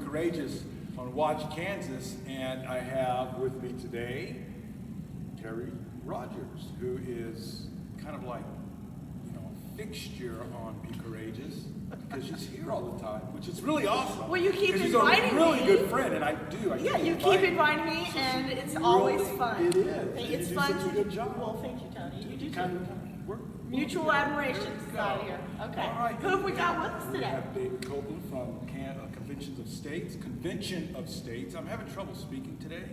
Courageous on Watch Kansas, and I have with me today Terry Rogers, who is kind of like, a fixture on Be Courageous because she's here all the time, which is really awesome. Well, you keep inviting me. She's a really good friend, and I do. Yeah, you keep inviting me, and it's always fun. It is. It's you fun. do such a good job. Well, thank you, Tony. You do kind too. of work. Mutual admiration out here. Okay. All right. Who have we got with us We today? have David Copeland from Convention of States. I'm having trouble speaking today,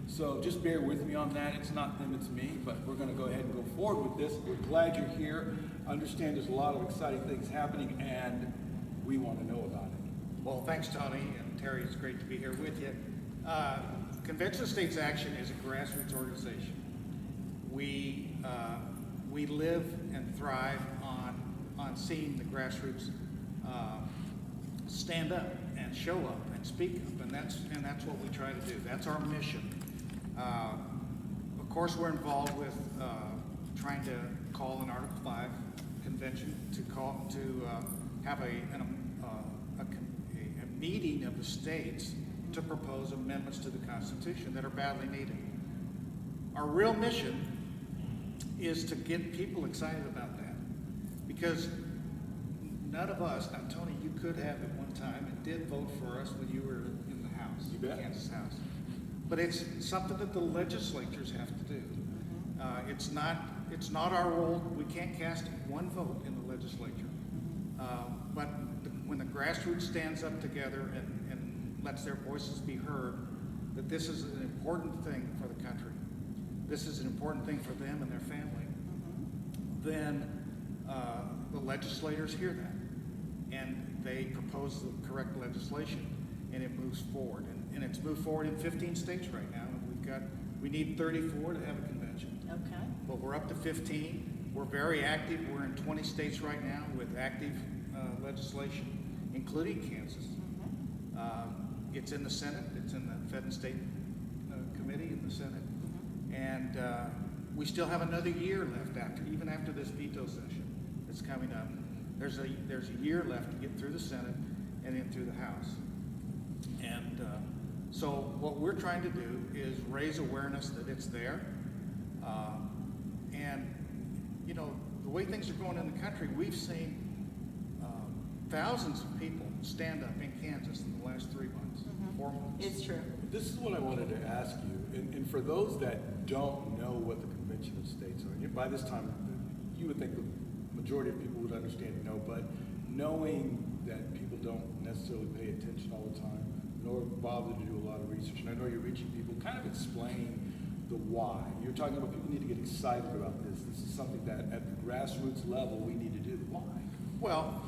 so just bear with me on that. It's not them, it's me, but we're going to go ahead and go forward with this. We're glad you're here. Understand there's a lot of exciting things happening, and we want to know about it. Well, thanks, Tony and Terry. It's great to be here with you. Convention of States Action is a grassroots organization. We live and thrive on seeing the grassroots stand up and show up and speak up, and that's what we try to do. That's our mission. Of course, we're involved with trying to call an Article 5 convention to have a meeting of the states to propose amendments to the Constitution that are badly needed. Our real mission is to get people excited about that, because none of us, now Tony, you could have at one time and did vote for us when you were in the House, You bet. Kansas House, but it's something that the legislatures have to do. It's not our role. We can't cast one vote in the legislature, but when the grassroots stands up together and lets their voices be heard, that this is an important thing for the country, this is an important thing for them and their family, then the legislators hear that, and they propose the correct legislation, and it moves forward. And it's moved forward in 15 states right now, and we need 34 to have a convention. Okay. But we're up to 15. We're very active. We're in 20 states right now with active legislation, including Kansas. It's in the Senate. It's in the Fed and State Committee in the Senate. And we still have another year left even after this veto session that's coming up. There's a year left to get through the Senate and then through the House. And so what we're trying to do is raise awareness that it's there. And the way things are going in the country, we've seen thousands of people stand up in Kansas in the last 3 months, 4 months. It's true. This is what I wanted to ask you, and for those that don't know what the Convention of States are, by this time you would think the majority of people would understand and know, but knowing that people don't necessarily pay attention all the time, nor bother to do a lot of research, and I know you're reaching people, kind of explain the why. You're talking about people need to get excited about this. This is something that at the grassroots level we need to do. Why? Well,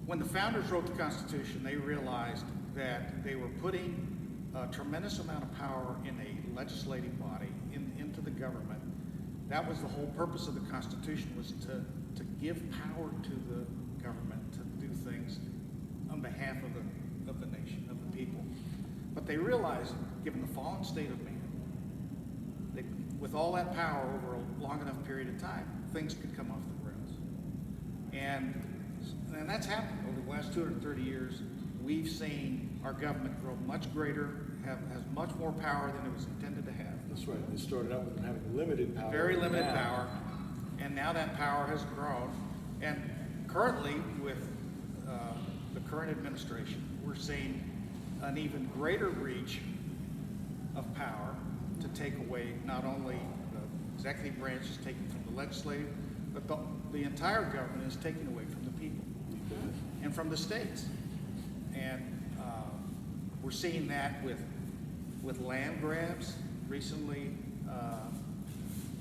when the founders wrote the Constitution, they realized that they were putting a tremendous amount of power in a legislative body, into the government. That was the whole purpose of the Constitution, was to give power to the government to do things on behalf of the nation, of the people. But they realized, given the fallen state of man, that with all that power over a long enough period of time, things could come off the rails. And that's happened over the last 230 years. We've seen our government grow much greater, has much more power than it was intended to have. That's right. They started out with them having limited power. Very limited power, and now that power has grown. And currently, with the current administration, we're seeing an even greater reach of power to take away not only the executive branch is taken from the legislative, but the entire government is taken away from the people and from the states. And we're seeing that with land grabs. Recently,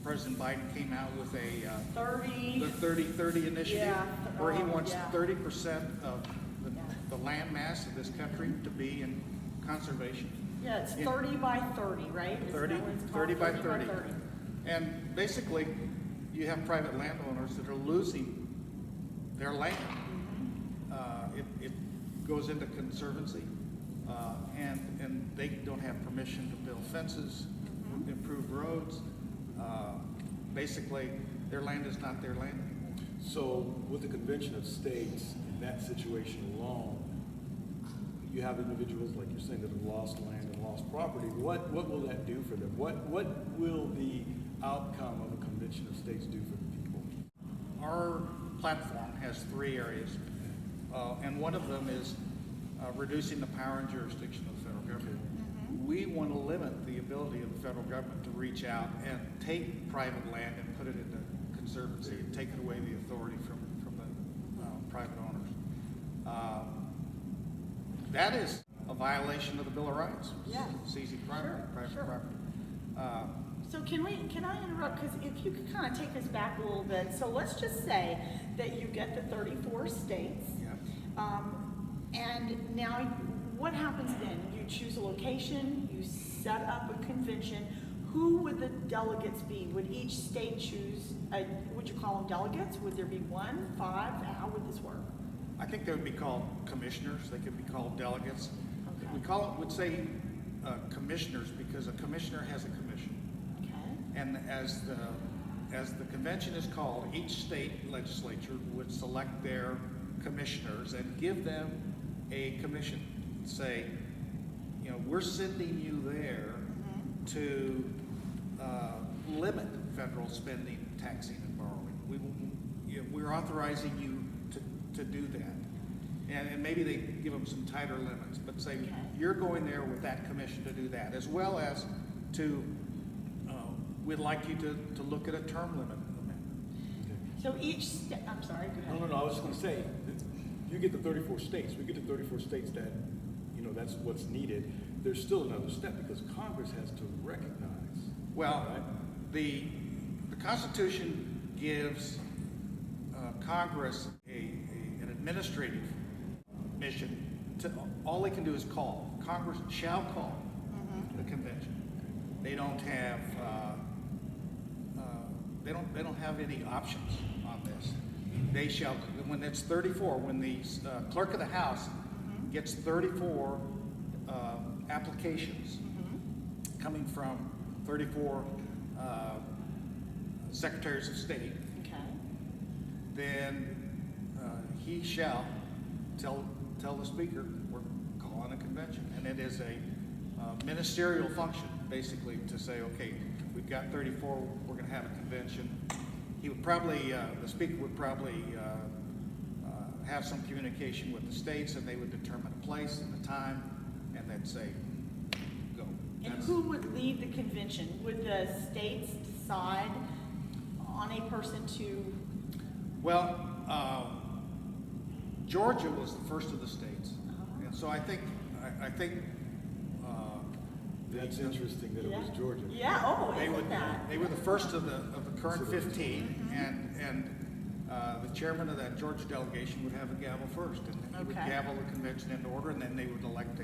President Biden came out with the 30-30 initiative, where he wants 30% of the land mass of this country to be in conservation. Yeah, it's 30 by 30, right? 30 by 30. And basically, you have private landowners that are losing their land. It goes into conservancy, and they don't have permission to build fences, improve roads. Basically, their land is not their land anymore. So with the Convention of States, in that situation alone, you have individuals, like you're saying, that have lost land and lost property. What will that do for them? What will the outcome of a convention of states do for the people? Our platform has 3 areas, and one of them is reducing the power and jurisdiction of the federal government. We want to limit the ability of the federal government to reach out and take private land and put it into conservancy and take it away the authority from the private owners. That is a violation of the Bill of Rights. Yeah. Seizing private property. So can I interrupt? Because if you could kind of take us back a little bit. So let's just say that you get the 34 states. Yeah. And now what happens then? You choose a location, you set up a convention. Who would the delegates be? Would each state choose, would you call them delegates? Would there be 1, 5? How would this work? I think they would be called commissioners. They could be called delegates. Okay. Would say commissioners because a commissioner has a commission. Okay. And as the convention is called, each state legislature would select their commissioners and give them a commission. Say, we're sending you there to limit federal spending, taxing, and borrowing. We're authorizing you to do that. And maybe they give them some tighter limits, but say, Okay. You're going there with that commission to do that, as well as to, we'd like you to look at a term limit amendment. So each state, I'm sorry, go ahead. No, I was just going to say, you get the 34 states. We get the 34 states that, that's what's needed. There's still another step because Congress has to recognize. Well, right? the Constitution gives Congress an administrative mission. All they can do is call. Congress shall call the convention. They don't have they don't have any options on this. They shall, when it's 34, when the clerk of the House gets 34 applications coming from 34 secretaries of state, Okay. then he shall tell the speaker we're calling a convention, and it is a ministerial function basically to say, okay, we've got 34, we're going to have a convention. He would probably, the speaker would probably have some communication with the states, and they would determine a place and the time, and then say, go. And who would lead the convention? Would the states decide on a person to? Well, Georgia was the first of the states, and so I think That's interesting that it was Georgia. Yeah. Oh, isn't that? they were the first of the current 15, and the chairman of that Georgia delegation would have a gavel first, and then he would Okay. gavel the convention into order, and then they would elect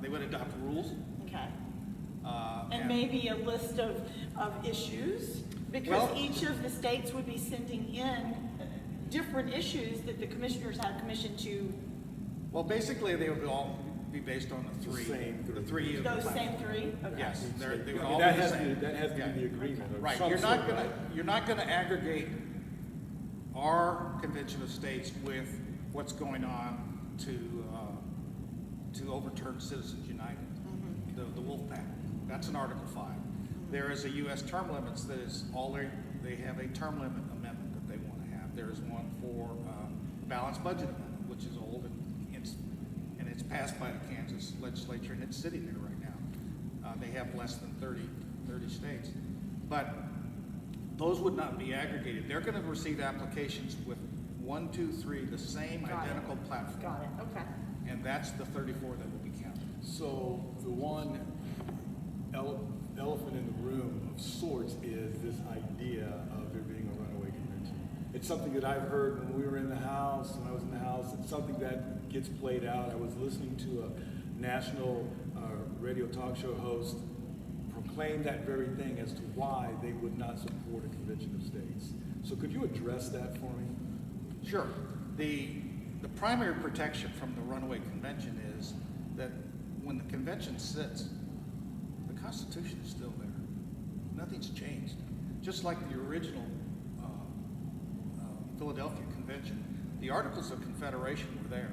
they would adopt rules. Okay. And maybe a list of issues, because Well- each of the states would be sending in different issues that the commissioners had commissioned to. Well, basically, they would all be based on the three. Same three. The three. of the Those platform. same 3? Okay. Yes, they would I mean, all that be the has same. that has to Yeah. be the agreement. Of Right. some You're sort, not gonna right? you're not gonna aggregate our convention of states with what's going on to overturn Citizens United, the Wolf Pack. That's in Article 5. There is a U.S. term limits that is they have a term limit amendment that they want to have. There is one for balanced budget amendment, which is old and it's passed by the Kansas legislature and it's sitting there right now. They have less than 30 states, but those would not be aggregated. They're going to receive applications with 1, 2, 3, the same Got it. identical platform, Got it. Okay. and that's the 34 that will be counted. So the one elephant in the room of sorts is this idea of there being a runaway convention. It's something that I've heard when we were in the House, when I was in the House. It's something that gets played out. I was listening to a national radio talk show host proclaim that very thing as to why they would not support a convention of states. So could you address that for me? Sure. The primary protection from the runaway convention is that when the convention sits, the Constitution is still there. Nothing's changed. Just like the original Philadelphia Convention, the Articles of Confederation were there.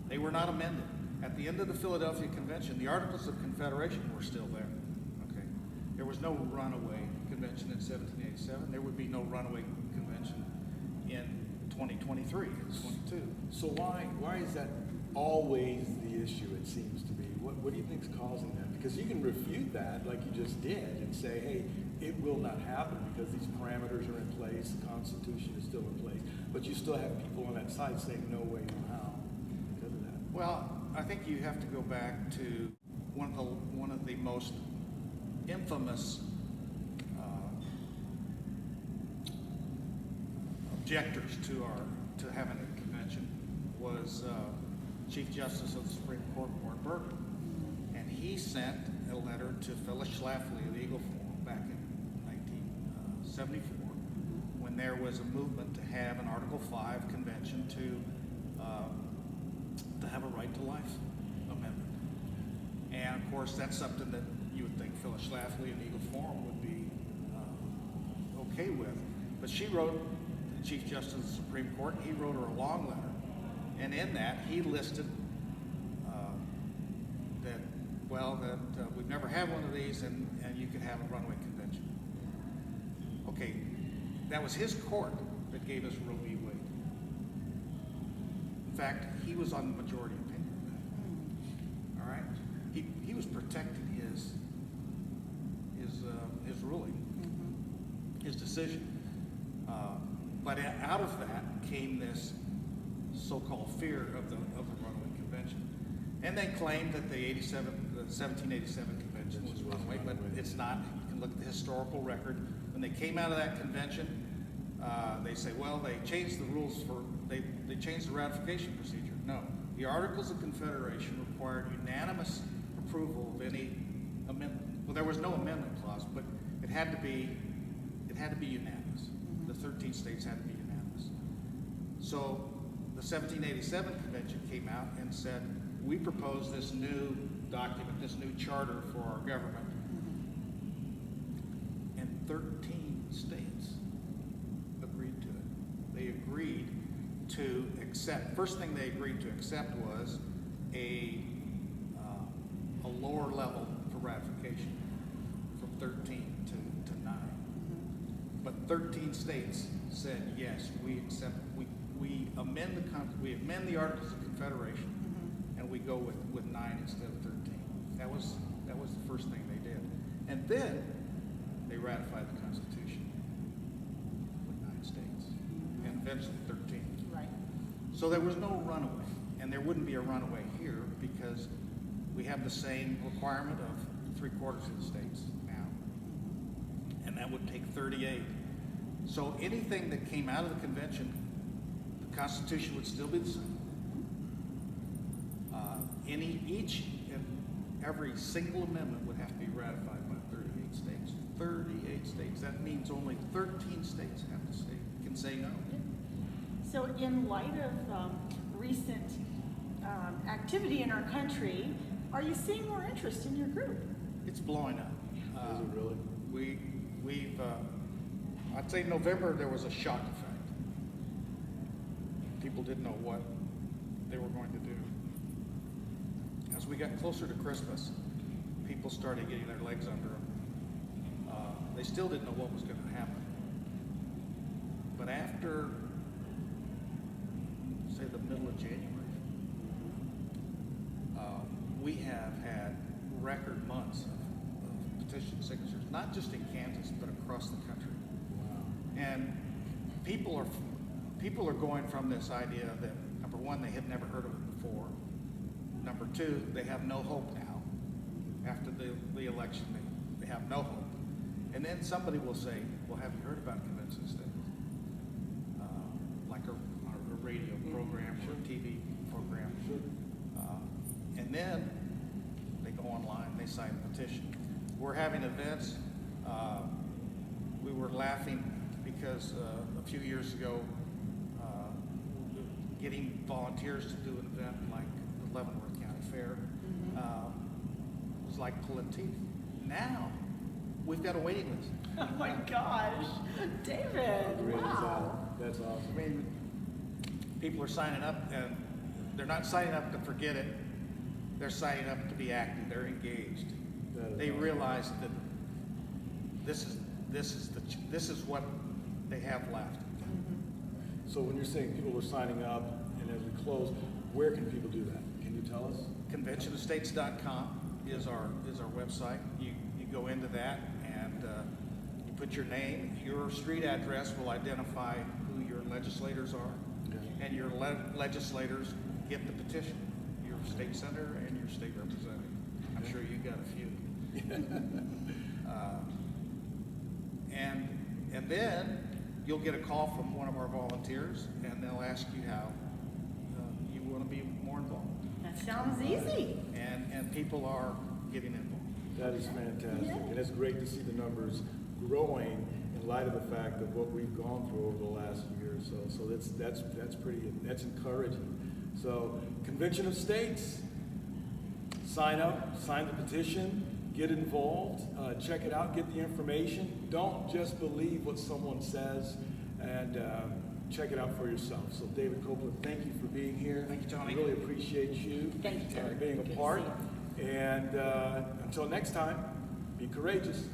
They were not amended. At the end of the Philadelphia Convention, the Articles of Confederation were still there. Okay, there was no runaway convention in 1787. There would be no runaway convention in 2023. It's 22. So why is that always the issue, it seems to be? What do you think is causing that? Because you can refute that like you just did and say, hey, it will not happen because these parameters are in place, the Constitution is still in place, but you still have people on that side saying no way, no how because of that. Well, I think you have to go back to one of the most infamous objectors to having a convention was Chief Justice of the Supreme Court, Barton, and he sent a letter to Phyllis Schlafly of the Eagle Forum back in 1974 when there was a movement to have an Article 5 convention to have a right to life amendment. And of course, that's something that you would think Phyllis Schlafly and the Eagle Forum would be okay with. But she wrote, the Chief Justice of the Supreme Court, he wrote her a long letter. And in that, he listed that we've never had one of these and you could have a runaway convention. Okay, that was his court that gave us Roe v. Wade. In fact, he was on the majority opinion. All right? He was protecting his ruling, his decision. But out of that came this so-called fear of the runaway convention. And they claimed that the 1787 convention was runaway, but it's not. You can look at the historical record. When they came out of that convention, they say, well, they changed the rules they changed the ratification procedure. No, the Articles of Confederation required unanimous approval of any amendment. Well, there was no amendment clause, but it had to be unanimous. The 13 states had to be unanimous. So the 1787 convention came out and said, we propose this new document, this new charter for our government. And 13 states agreed to it. They agreed to accept, first thing they agreed to accept was a lower level for ratification from 13 to 9. But 13 states said, yes, we accept, we amend the Articles of Confederation, and we go with 9 instead of 13. That was the first thing they did. And then they ratified the Constitution with 9 states, and eventually 13. Right. So there was no runaway, and there wouldn't be a runaway here because we have the same requirement of 3/4 of the states now, and that would take 38. So anything that came out of the convention, the Constitution would still be the same. Each and every single amendment would have to be ratified by 38 states. 38 states. That means only 13 states can say no. So in light of recent activity in our country, are you seeing more interest in your group? It's blowing up. Is it really? We've I'd say November there was a shock effect. People didn't know what they were going to do. As we got closer to Christmas, people started getting their legs under them. They still didn't know what was going to happen. But after, say, the middle of January, we have had record months of petition signatures, not just in Kansas, but across the country. Wow. And people are going from this idea that, number one, they had never heard of it before. Number two, they have no hope now. After the election, they have no hope. And then somebody will say, well, have you heard about convention states? Like a radio program or a TV program. Sure. And then they go online, they sign a petition. We're having events. We were laughing because a few years ago, getting volunteers to do an event like the Leavenworth County Fair was like pulling teeth. Now, we've got a waiting list. Oh my gosh, David, wow. That's awesome. I mean, people are signing up, and they're not signing up to forget it. They're signing up to be active. They're engaged. That is They awesome. realize that this is what they have left. So when you're saying people are signing up, and as we close, where can people do that? Can you tell us? Conventionestates.com is our website. You go into that and you put your name. Your street address will identify who your legislators are, Okay. and your legislators get the petition. Your state senator and your state representative. I'm sure you got a few. And then you'll get a call from one of our volunteers, and they'll ask you how you want to be more involved. That sounds easy. And people are getting involved. That is fantastic, Yeah. and it's great to see the numbers growing in light of the fact of what we've gone through over the last year or so. So that's encouraging. So Convention of States, sign up, sign the petition, get involved, check it out, get the information. Don't just believe what someone says, and check it out for yourself. So David Copeland, thank you for being here. Thank you, Tony. I really appreciate you. Thank you, Terry. Being Good a to part. see And until next time, be courageous.